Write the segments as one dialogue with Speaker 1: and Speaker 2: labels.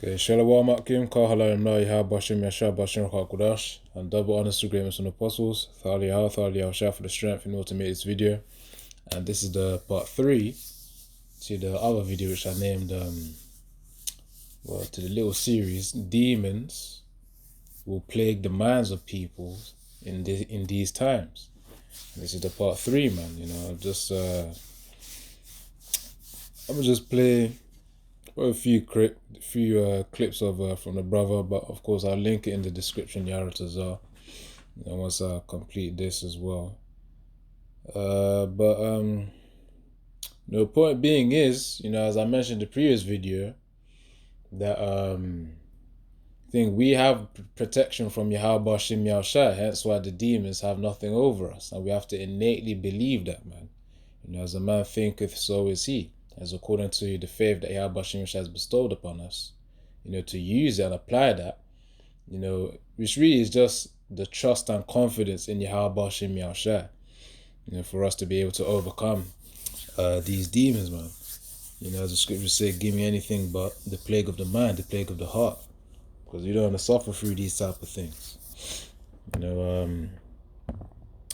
Speaker 1: Okay, Shalom Akim, Kahalayim Lai Ha Bashim Yasha Bashim Hakudash, and double honors to greatness and apostles. Thali Shah for the strength in order to make this video. And this is the part 3 to the other video which I named to the little series, Demons Will Plague the Minds of People in these times. And this is the part 3, man. I'm gonna just play a few clips of from the brother, but of course I'll link it in the description, Yaratazar, once I complete this as well. The point being is, as I mentioned in the previous video, that we have protection from Yahweh Shem Yahushua, hence why the demons have nothing over us, and we have to innately believe that, man. As a man thinketh, so is he. As according to the faith that Yahweh Shem Yahushua has bestowed upon us, to use it and apply that, which really is just the trust and confidence in Yahweh Shem Yahushua, for us to be able to overcome these demons, man. As the scriptures say, give me anything but the plague of the mind, the plague of the heart, because you don't want to suffer through these type of things.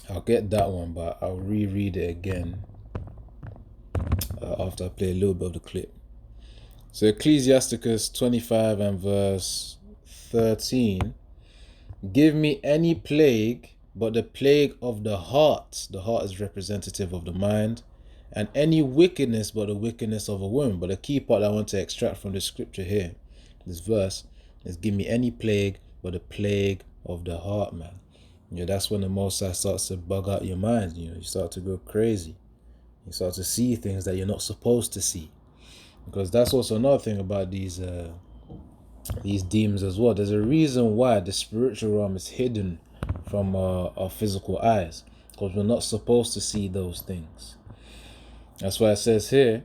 Speaker 1: I'll get that one, but I'll reread it again after I play a little bit of the clip. So Ecclesiasticus 25 and verse 13. Give me any plague but the plague of the heart. The heart is representative of the mind. And any wickedness but the wickedness of a woman. But the key part I want to extract from the scripture here, this verse, is give me any plague but the plague of the heart, man. That's when the Most High starts to bug out your mind. You start to go crazy. You start to see things that you're not supposed to see. Because that's also another thing about these demons as well. There's a reason why the spiritual realm is hidden from our physical eyes, because we're not supposed to see those things. That's why it says here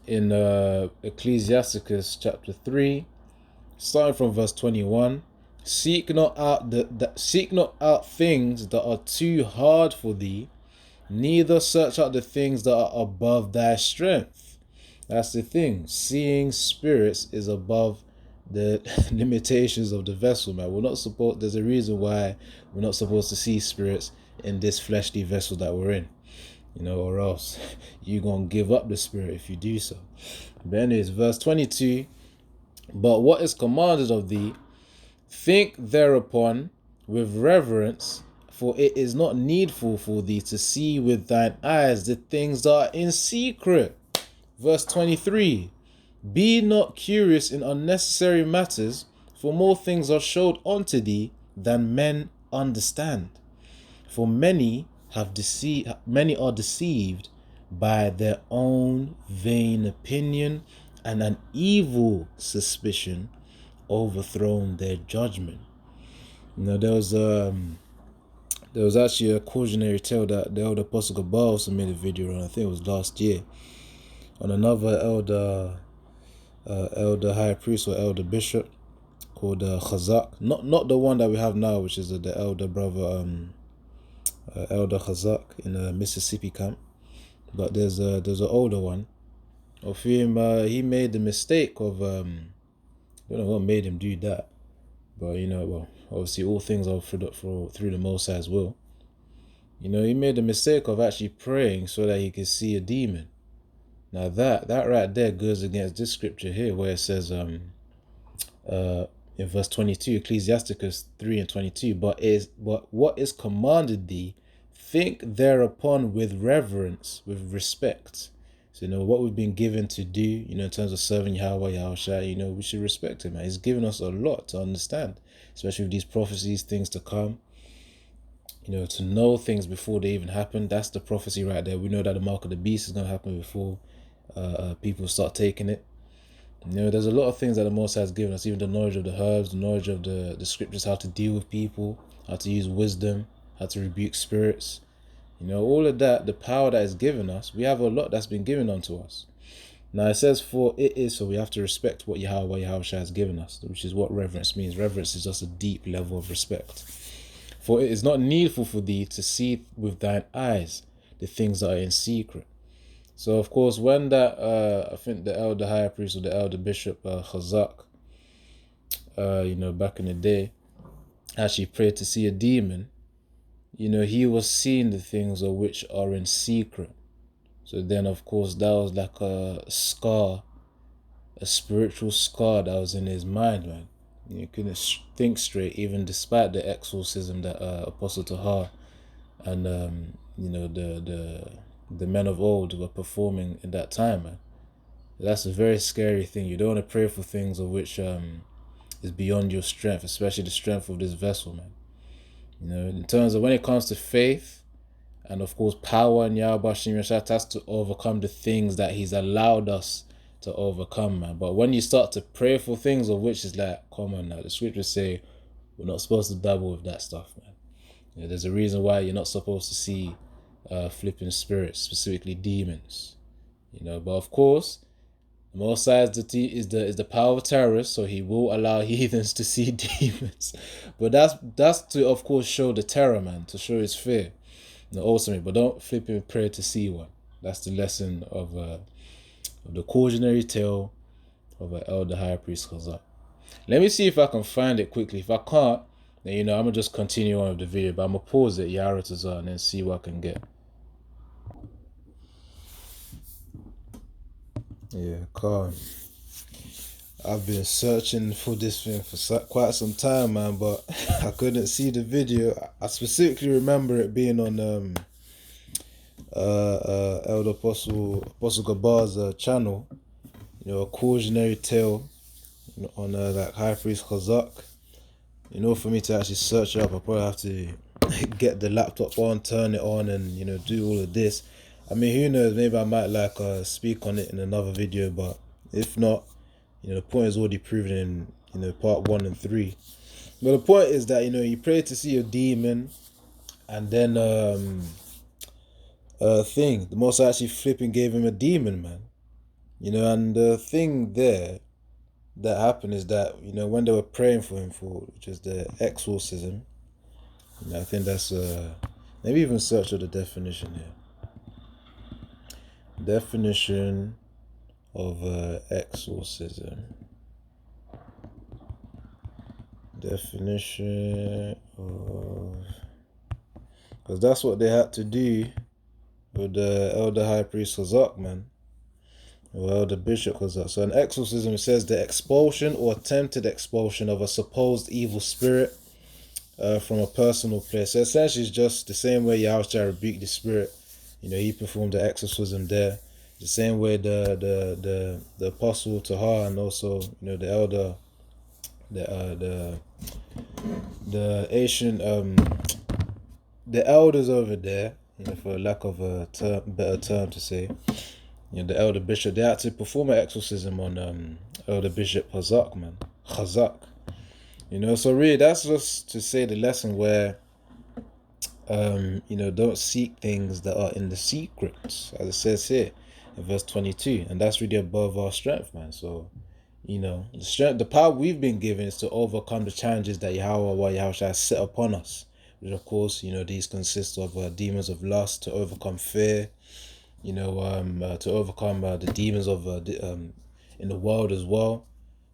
Speaker 1: in Ecclesiasticus chapter 3, starting from verse 21, seek not out things that are too hard for thee, neither search out the things that are above thy strength. That's the thing. Seeing spirits is above the limitations of the vessel, man. There's a reason why we're not supposed to see spirits in this fleshly vessel that we're in, or else you're going to give up the spirit if you do so. But anyways, verse 22, but what is commanded of thee, think thereupon with reverence, for it is not needful for thee to see with thine eyes the things that are in secret. Verse 23, be not curious in unnecessary matters, for more things are showed unto thee than men understand. For many are deceived by their own vain opinion, and an evil suspicion overthrown their judgment. There was actually a cautionary tale that the elder Apostle Gabal also made a video on. I think it was last year, on another elder high priest or elder bishop called Chazak. Not the one that we have now, which is the elder brother Elder Chazak in a Mississippi camp, but there's an older one of him. He made the mistake of I don't know what made him do that, but obviously all things are through the Most High's will. He made the mistake of actually praying so that he could see a demon. Now that right there goes against this scripture here, where it says in verse 22, Ecclesiasticus 3 and 22, but what is commanded thee, think thereupon with reverence, with respect. So what we've been given to do, in terms of serving Yahweh Yahushua, we should respect him. He's given us a lot to understand, especially with these prophecies, things to come. To know things before they even happen. That's the prophecy right there. We know that the mark of the beast is going to happen before people start taking it. There's a lot of things that the Most High has given us, even the knowledge of the herbs, the knowledge of the scriptures, how to deal with people, how to use wisdom, how to rebuke spirits. All of that, the power that is given us, we have a lot that's been given unto us. Now it says, for it is, so we have to respect what Yahweh Yahushua has given us, which is what reverence means. Reverence is just a deep level of respect. For it is not needful for thee to see with thine eyes the things that are in secret. So of course, when that I think the elder high priest or the elder bishop Chazak, back in the day, actually prayed to see a demon, he was seeing the things of which are in secret. So then, of course, that was like a scar, a spiritual scar that was in his mind, man. You couldn't think straight, even despite the exorcism that Apostle Tahar and the men of old were performing in that time, man. That's a very scary thing. You don't want to pray for things of which is beyond your strength, especially the strength of this vessel, man. In terms of when it comes to faith and of course power in Yahweh Shem Yashai, that's to overcome the things that He's allowed us to overcome, man. But when you start to pray for things of which is like, come on now, the scriptures say we're not supposed to dabble with that stuff, man. There's a reason why you're not supposed to see flipping spirits, specifically demons. But of course, the Most High is the power of terrorists, so He will allow heathens to see demons. But that's to of course show the terror, man, to show His fear. Ultimately, but don't flipping pray to see one. That's the lesson of the cautionary tale of an elder high priest Chazak. Let me see if I can find it quickly. If I can't, then I'm gonna just continue on with the video. But I'm gonna pause it, Yara Tazar, and then see what I can get. Yeah, calm. I've been searching for this thing for quite some time, man, but I couldn't see the video. I specifically remember it being on Elder Apostle Gabar's channel, a cautionary tale on like High Priest Chazak. For me to actually search it up, I probably have to get the laptop on, turn it on, and do all of this. I mean, who knows? Maybe I might speak on it in another video, but if not, the point is already proven in part 1 and 3. But the point is that you pray to see a demon, and then the Most actually flipping gave him a demon, man. And the thing there that happened is that when they were praying for him which is the exorcism, I think that's maybe even search of the definition here. Definition of exorcism. Definition of, because that's what they had to do with the elder high priest Chazak, man. Or elder bishop Chazak. So an exorcism says the expulsion or attempted expulsion of a supposed evil spirit from a personal place. So essentially it's just the same way Yahushua rebuked the spirit. He performed the exorcism there. The same way the apostle Tahar and also the elder, the ancient the elders over there, for lack of a better term to say, the elder bishop, they had to perform an exorcism on elder bishop Chazak, man. Chazak. So really that's just to say the lesson where don't seek things that are in the secrets, as it says here in verse 22, and that's really above our strength, man. So the strength, the power we've been given is to overcome the challenges that Yahweh has set upon us, which of course these consist of demons of lust, to overcome fear, to overcome the demons of in the world as well.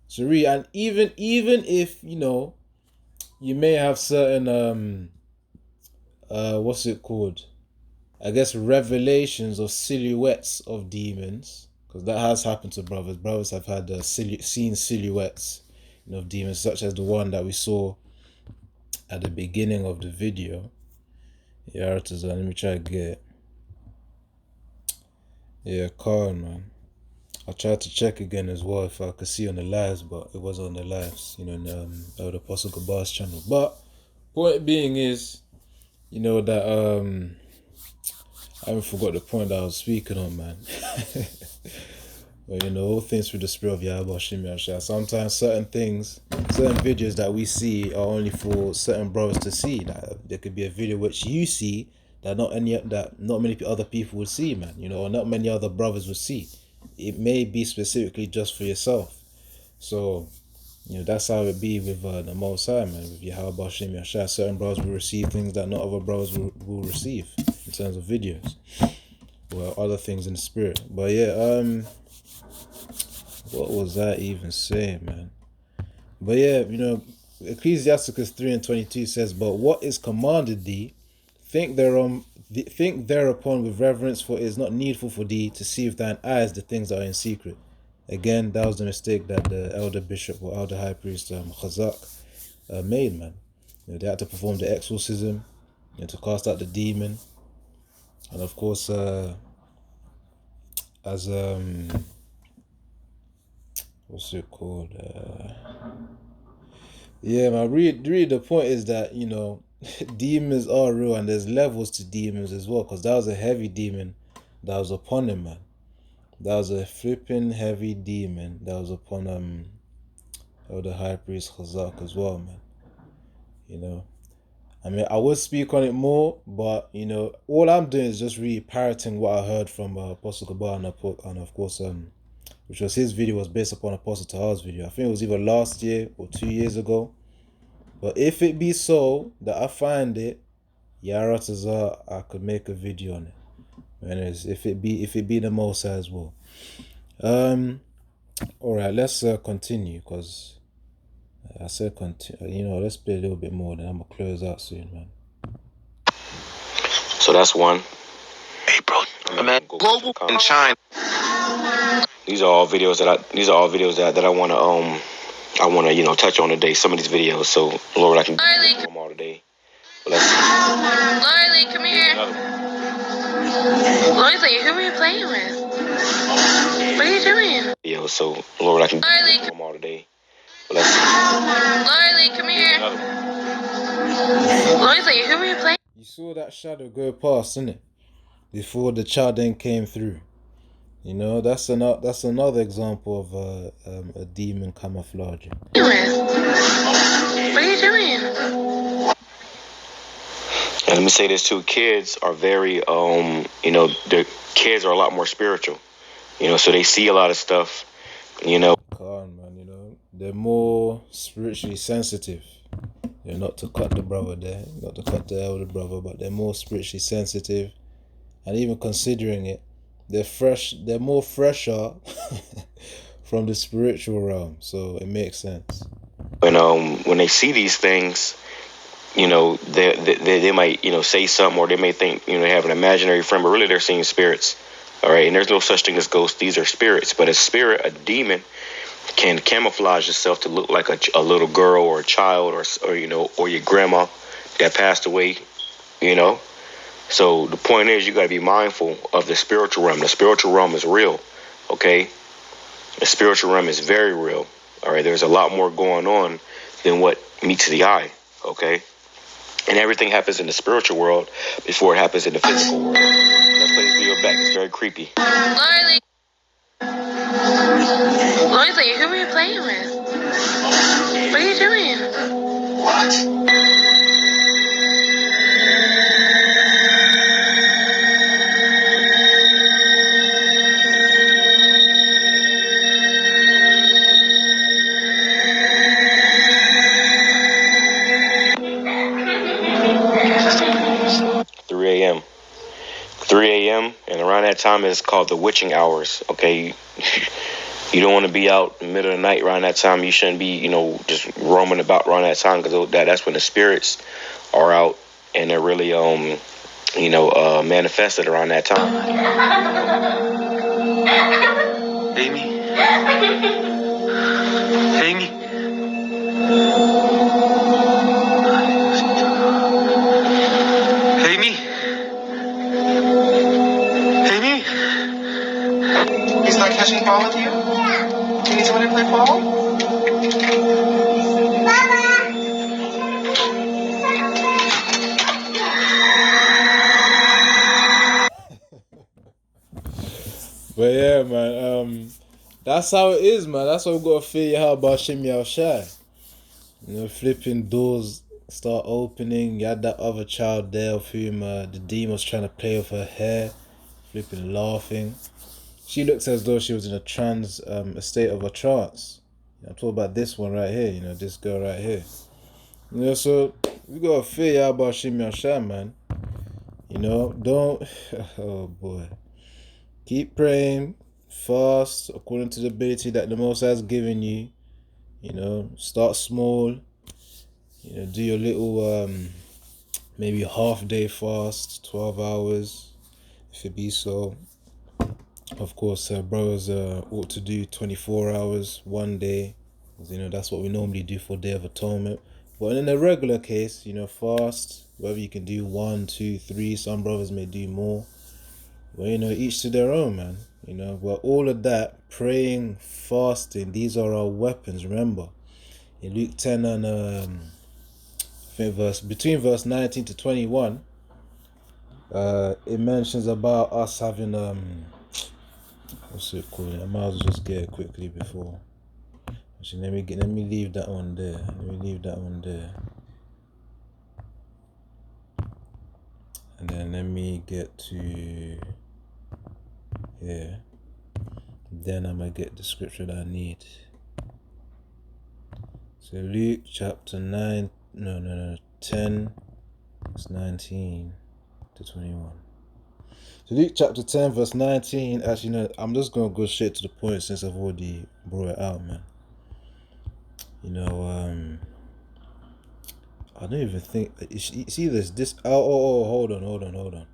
Speaker 1: So really, and even if you may have certain what's it called? I guess revelations or silhouettes of demons, because that has happened to brothers. Brothers have had seen silhouettes of demons, such as the one that we saw at the beginning of the video. Yeah, let me try to get it. Yeah, calm, man. I tried to check again as well if I could see on the lives, but it wasn't on the lives, in the Apostle Gabar's channel. But point being is, that I haven't forgot the point that I was speaking on, man. But all things through the spirit of Yahweh Shem Yashai. Sometimes certain videos that we see are only for certain brothers to see. There could be a video which you see that not many other people would see, man. Or not many other brothers would see. It may be specifically just for yourself. So that's how it be with the Most High, man. With Yahweh Shem Yashai, certain brothers will receive things that not other brothers will receive in terms of videos. well, other things in the spirit. But yeah, what was I even saying, man? But yeah, Ecclesiasticus 3:22 says, "But what is commanded thee, think thereupon with reverence, for it is not needful for thee to see with thine eyes the things that are in secret." Again, that was the mistake that the elder bishop or elder high priest Chazak made, man. They had to perform the exorcism, to cast out the demon, and of course, as what's it called? Yeah, man. Really, the point is that demons are real, and there's levels to demons as well. Cause that was a heavy demon that was upon him, man. That was a flipping heavy demon that was upon the high priest Chazak as well, man. I mean, I would speak on it more, but all I'm doing is just really parroting what I heard from Apostle Gabar, and of course, which was his video was based upon Apostle Tahar's video. I think it was either last year or 2 years ago. But if it be so that I find it, Yaratazar, I could make a video on it. Anyways, if it be the Most High as well. All right, let's continue, because I said continue. Let's play a little bit more, then I'm gonna close out soon, man.
Speaker 2: So that's one. April, global and China. These are all videos that I want to touch on today. Some of these videos, so Lord, I can do them all today. But let's see.
Speaker 3: Lorelei, come here. Lorelei, who are you playing with? What are you doing?
Speaker 2: Video, so Lord, I can do them all today. But let's see.
Speaker 3: Lorelei, come here. Lorelei, who are you playing?
Speaker 1: You saw that shadow go past, innit? Before the child then came through. That's another example of a demon camouflaging.
Speaker 3: What are you doing?
Speaker 2: And let me say this too: kids are very, the kids are a lot more spiritual. So they see a lot of stuff.
Speaker 1: Calm, man. They're more spiritually sensitive. They're not to cut the brother there, not to cut the elder brother, but they're more spiritually sensitive, and even considering it, they're more fresher from the spiritual realm, so it makes sense.
Speaker 2: When they see these things, they might say something, or they may think they have an imaginary friend, but really they're seeing spirits. All right, and there's no such thing as ghosts; these are spirits. But a demon can camouflage itself to look like a little girl or a child, or your grandma that passed away. So the point is, you got to be mindful of the spiritual realm. The spiritual realm is real, okay? The spiritual realm is very real, all right? There's a lot more going on than what meets the eye, okay? And everything happens in the spiritual world before it happens in the physical world. Let's play this video back. It's very creepy.
Speaker 3: Lorelei, who are you playing with? What are you doing? What?
Speaker 2: 3 a.m. and around that time is called the witching hours, okay? You don't want to be out in the middle of the night around that time. You shouldn't be, just roaming about around that time, because that's when the spirits are out and they're really, manifested around that time.
Speaker 4: Amy? Amy? Amy? Amy? He's not catching ball with you? Do you need someone to play ball?
Speaker 1: But yeah, man, that's how it is, man. That's why we gotta figure out about Shimmy Al Shai. Flipping doors start opening. You had that other child there of whom the demon was trying to play with her hair, flipping laughing. She looks as though she was in a state of a trance. I'm talking about this one right here, this girl right here. So we gotta figure out about Shimmy Al Shai, man. Don't oh boy. Keep praying, fast according to the ability that the Most High has given you. You know, start small. You know, do your little maybe half day fast, 12 hours, if it be so. Of course, brothers ought to do 24 hours, one day. You know, that's what we normally do for Day of Atonement. But in a regular case, you know, fast, whether you can do 1, 2, 3, some brothers may do more. Well, you know, each to their own, man. You know, but all of that, praying, fasting, these are our weapons, remember. In Luke 10 and I think between verse 19 to 21, it mentions about us having what's it called? I might as well just get it quickly before. Actually, let me leave that one there. And then let me get to here. Then I'm gonna get the scripture that I need. So Luke chapter 10, verse 19 to 21. So Luke chapter 10, verse 19, actually, no, I'm just going to go straight to the point since I've already brought it out, man. You know, I don't even think, see this, hold on.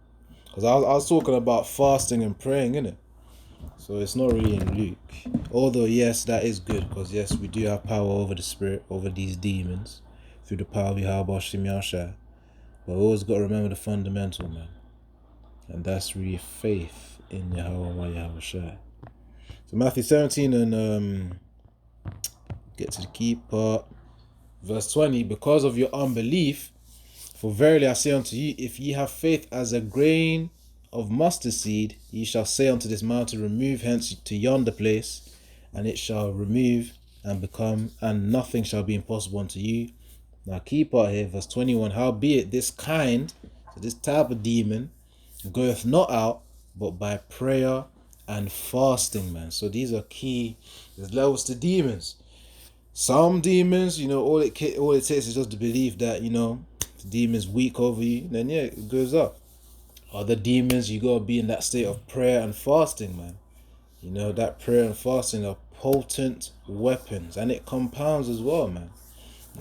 Speaker 1: Because I was talking about fasting and praying, innit? So it's not really in Luke. Although, yes, that is good, because yes, we do have power over the spirit, over these demons, through the power of Yahweh Shem Yahshua. But we always got to remember the fundamental, man. And that's really faith in Yahweh Yahushua. So Matthew 17 and get to the key part. Verse 20, because of your unbelief, for verily I say unto you, if ye have faith as a grain of mustard seed, ye shall say unto this mountain, remove hence to yonder place, and it shall remove and become, and nothing shall be impossible unto you. Now key part here, verse 21, howbeit this kind, so this type of demon, goeth not out, but by prayer and fasting, man. So these are key. There's levels to demons. Some demons, you know, all it takes is just to believe that, you know, the demon's weak over you, then yeah, it goes up. Other demons, you gotta be in that state of prayer and fasting, man. You know, that prayer and fasting are potent weapons, and it compounds as well, man.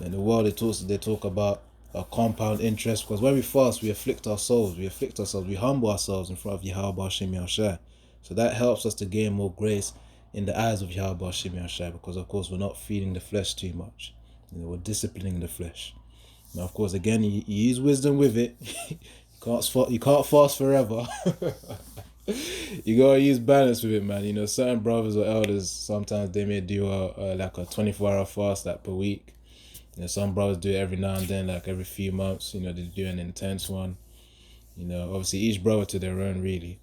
Speaker 1: In the world, they talk about a compound interest, because when we fast, we afflict ourselves, we humble ourselves in front of Yahweh Shem Yahshua. So that helps us to gain more grace in the eyes of Yahweh Shem Yahshua, because of course we're not feeding the flesh too much. You know, we're disciplining the flesh. Now, of course, again, you use wisdom with it. You can't fast forever. You gotta use balance with it, man. You know, certain brothers or elders, sometimes they may do like a 24-hour fast like per week. You know, some brothers do it every now and then, like every few months. You know, they do an intense one. You know, obviously each brother to their own, really.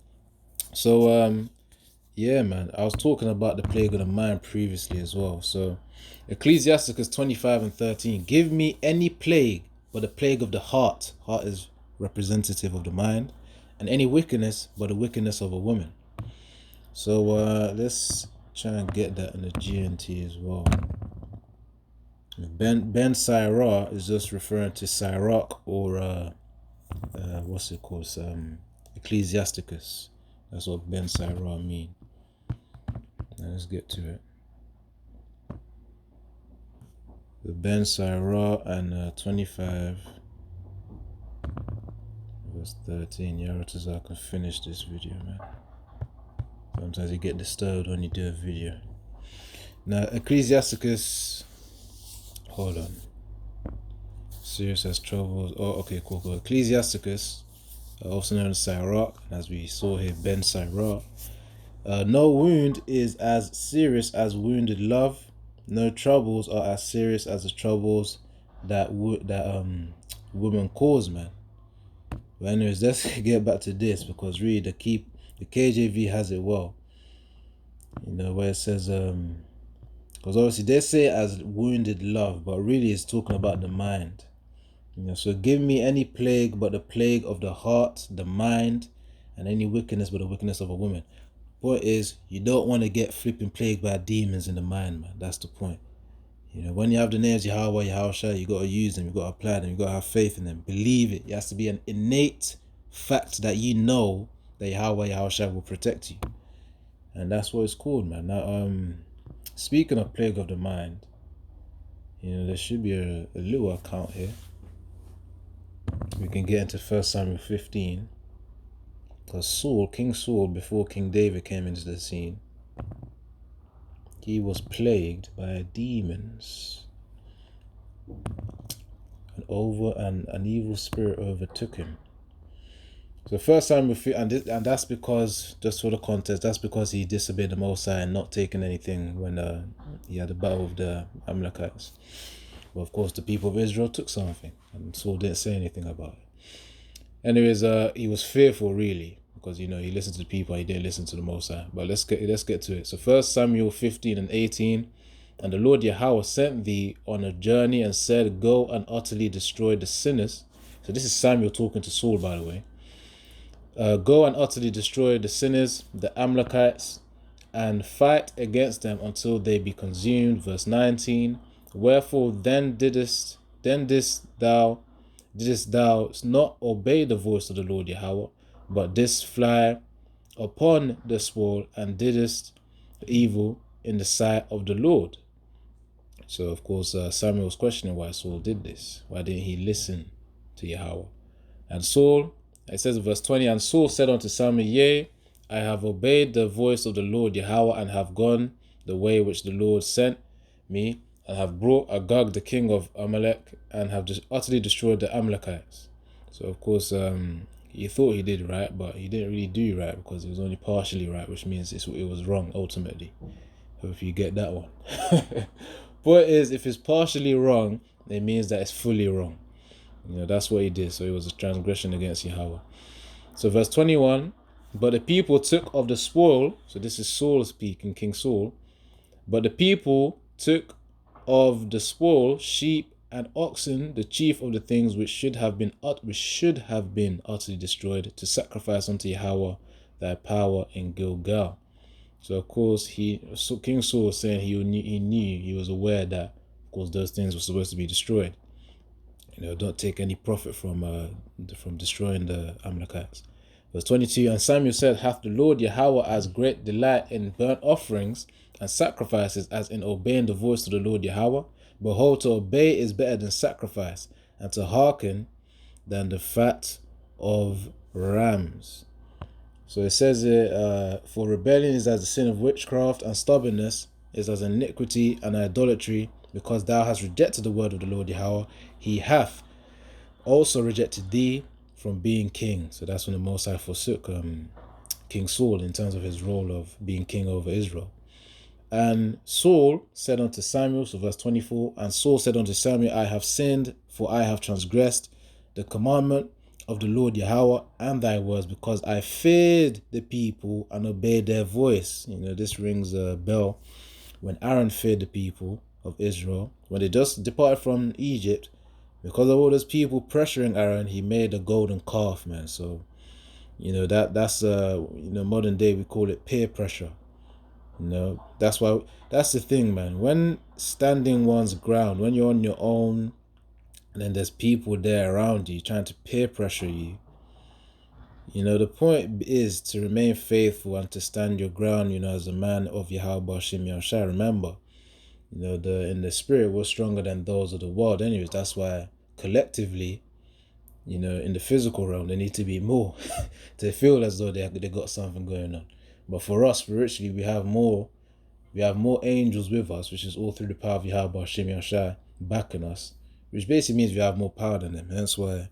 Speaker 1: So yeah, man, I was talking about the plague of the mind previously as well. So Ecclesiasticus 25 and 13, give me any plague but the plague of the heart. Heart is representative of the mind. And any wickedness but the wickedness of a woman. So let's try and get that in the GNT as well. Ben Sirach is just referring to Sirach, or what's it called? Ecclesiasticus. That's what Ben Sirach mean. Now let's get to it. The Ben Sirach and 25 verse 13. Yaratazar can finish this video, man. Sometimes you get disturbed when you do a video. Now Ecclesiasticus, hold on. Serious as troubles. Oh, okay, cool. Ecclesiasticus, also known as Sirach, as we saw here, Ben Sirach. No wound is as serious as wounded love. No troubles are as serious as the troubles that women cause, man. But anyways, let's get back to this, because really the KJV has it well. You know, where it says because obviously they say it as wounded love, but really it's talking about the mind. You know, so give me any plague but the plague of the heart, the mind, and any wickedness but the wickedness of a woman. Point is, you don't want to get flipping plagued by demons in the mind, man. That's the point. You know, when you have the names Yahweh, Yahushua, you got to use them, you got to apply them, you got to have faith in them, believe it. It has to be an innate fact that you know that Yahweh, Yahushua will protect you. And that's what it's called, man. Now, speaking of plague of the mind, there should be a little account here. We can get into 1 Samuel 15. Because King Saul, before King David came into the scene, he was plagued by demons. An evil spirit overtook him. So 1 Samuel 15, and that's because, just for the context, that's because he disobeyed the Most High and not taking anything when he had a battle with the Amalekites. But of course, the people of Israel took something, and Saul didn't say anything about it. Anyways, he was fearful, really, because he listened to the people and he didn't listen to the Most High. But let's get to it. So 1 Samuel 15 and 18, and the Lord Yahweh sent thee on a journey and said, go and utterly destroy the sinners. So this is Samuel talking to Saul, by the way. Go and utterly destroy the sinners, the Amalekites, and fight against them until they be consumed. Verse 19. Wherefore then didst thou not obey the voice of the Lord Yahweh, but didst fly upon the spoil and didst evil in the sight of the Lord. So of course Samuel was questioning why Saul did this. Why didn't he listen to Yahweh? And Saul, it says in verse 20, and Saul said unto Samuel, Yea, I have obeyed the voice of the Lord Yahweh, and have gone the way which the Lord sent me, and have brought Agag the king of Amalek, and have just utterly destroyed the Amalekites. So of course he thought he did right, but he didn't really do right, because it was only partially right, which means it was wrong ultimately. Hope you get that one. Point is, if it's partially wrong, it means that it's fully wrong. That's what he did. So it was a transgression against Yahweh. So verse 21, but the people took of the spoil. So this is Saul speaking, King Saul. But the people took of the spoil sheep and oxen, the chief of the things which should have been utterly destroyed, to sacrifice unto Yahweh thy power in Gilgal. So of course King Saul was saying he was aware that of course those things were supposed to be destroyed. Don't take any profit from destroying the Amalekites. Verse 22, and Samuel said, hath the Lord Yahweh as great delight in burnt offerings and sacrifices as in obeying the voice of the Lord Yahweh? Behold, to obey is better than sacrifice, and to hearken than the fat of rams. So it says here, for rebellion is as the sin of witchcraft, and stubbornness is as iniquity and idolatry. Because thou hast rejected the word of the Lord Yahweh, he hath also rejected thee from being king. So that's when the Most High forsook King Saul in terms of his role of being king over Israel. And Saul said unto Samuel, so verse 24, and Saul said unto Samuel, I have sinned, for I have transgressed the commandment of the Lord Yahweh and thy words, because I feared the people and obeyed their voice. This rings a bell. When Aaron feared the people of Israel, when they just departed from Egypt, because of all those people pressuring Aaron, he made a golden calf, man. So that's modern day we call it peer pressure. That's the thing, man. When standing one's ground, when you're on your own and then there's people there around you trying to peer pressure you, the point is to remain faithful and to stand your ground, as a man of Yahweh Hashem Yahushua. Remember, in the spirit, we're stronger than those of the world. Anyways, that's why collectively, in the physical realm, they need to be more to feel as though they got something going on. But for us, spiritually, we have more angels with us, which is all through the power of Yahweh Hashem Yahushua backing us, which basically means we have more power than them. Hence why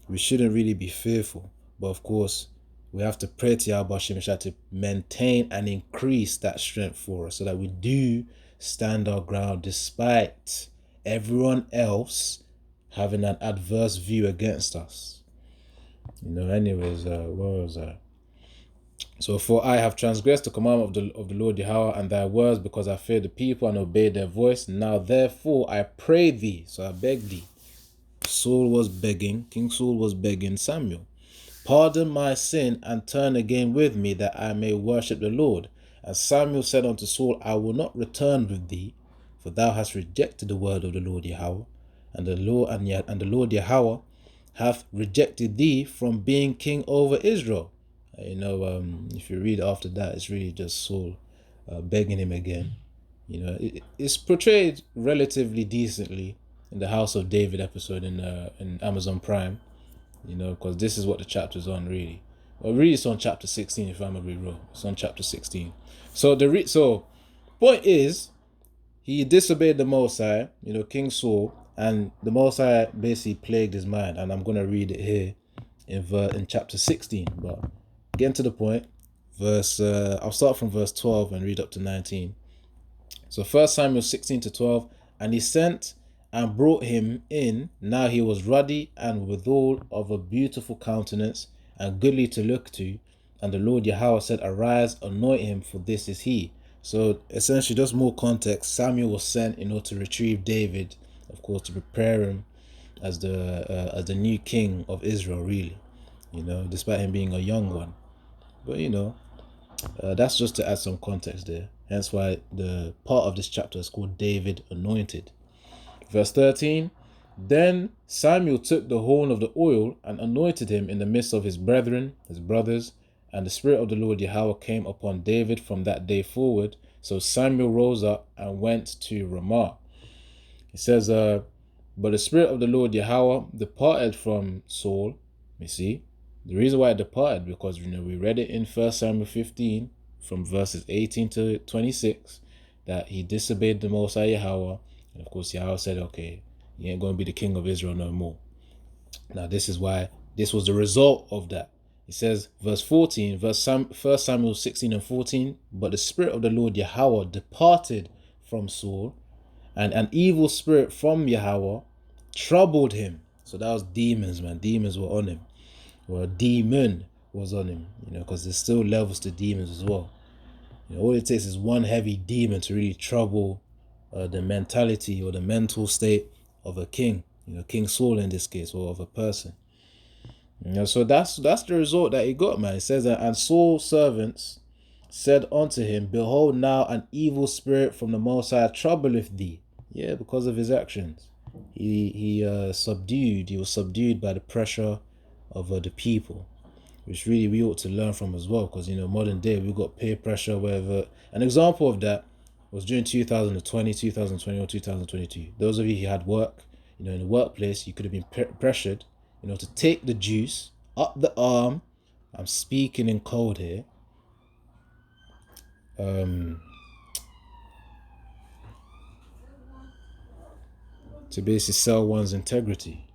Speaker 1: we shouldn't really be fearful. But of course, we have to pray to Yahweh Hashem Yahushua to maintain and increase that strength for us, so that we do stand our ground despite everyone else having an adverse view against us. Anyways, where was I? So, for I have transgressed the commandment of the Lord Yahweh and thy words, because I feared the people and obeyed their voice. Now therefore I pray thee, so I beg thee. King Saul was begging Samuel, pardon my sin and turn again with me, that I may worship the Lord. And Samuel said unto Saul, I will not return with thee, for thou hast rejected the word of the Lord Yahweh, and the Lord Yahweh hath rejected thee from being king over Israel. If you read after that, it's really just Saul begging him again. It's portrayed relatively decently in the House of David episode in Amazon Prime. Because this is what the chapter's on, really. Well, really, it's on chapter 16, if I'm gonna be real. It's on chapter 16. So point is, he disobeyed the Most High, King Saul, and the Most High basically plagued his mind. And I'm gonna read it here in chapter 16. But getting to the point, I'll start from verse 12 and read up to 19. So 1 Samuel 16-12, and he sent and brought him in. Now he was ruddy and withal of a beautiful countenance and goodly to look to. And the Lord Yahweh said, Arise, anoint him, for this is he. So essentially, just more context. Samuel was sent in order to retrieve David, of course, to prepare him as the new king of Israel, really. Despite him being a young one. But that's just to add some context there. Hence why the part of this chapter is called David Anointed. Verse 13, Then Samuel took the horn of the oil and anointed him in the midst of his brethren, his brothers, and the Spirit of the Lord Yahweh came upon David from that day forward. So Samuel rose up and went to Ramah. It says, But the Spirit of the Lord Yahweh departed from Saul. You see, the reason why it departed, because we read it in 1 Samuel 15 from verses 18 to 26 that he disobeyed the Most High Yahweh, and of course Yahweh said, okay, you ain't going to be the king of Israel no more. Now this is why this was the result of that. It says verse 14, 1 Samuel 16 and 14, But the Spirit of the Lord Yahweh departed from Saul, and an evil spirit from Yahweh troubled him. So that was demons, man. Demons were on him. Or a demon was on him, because there's still levels to demons as well. All it takes is one heavy demon to really trouble the mentality or the mental state of a king, King Saul in this case, or of a person. So that's the result that he got, man. It says that, and Saul's servants said unto him, Behold, now an evil spirit from the Most High troubleth thee. Yeah, because of his actions. He was subdued by the pressure of the people, which really we ought to learn from as well, because modern day we got peer pressure, whatever. An example of that was during 2020, 2020 or 2022. Those of you who had work, in the workplace, you could have been pressured, to take the juice up the arm. I'm speaking in code here. To basically sell one's integrity.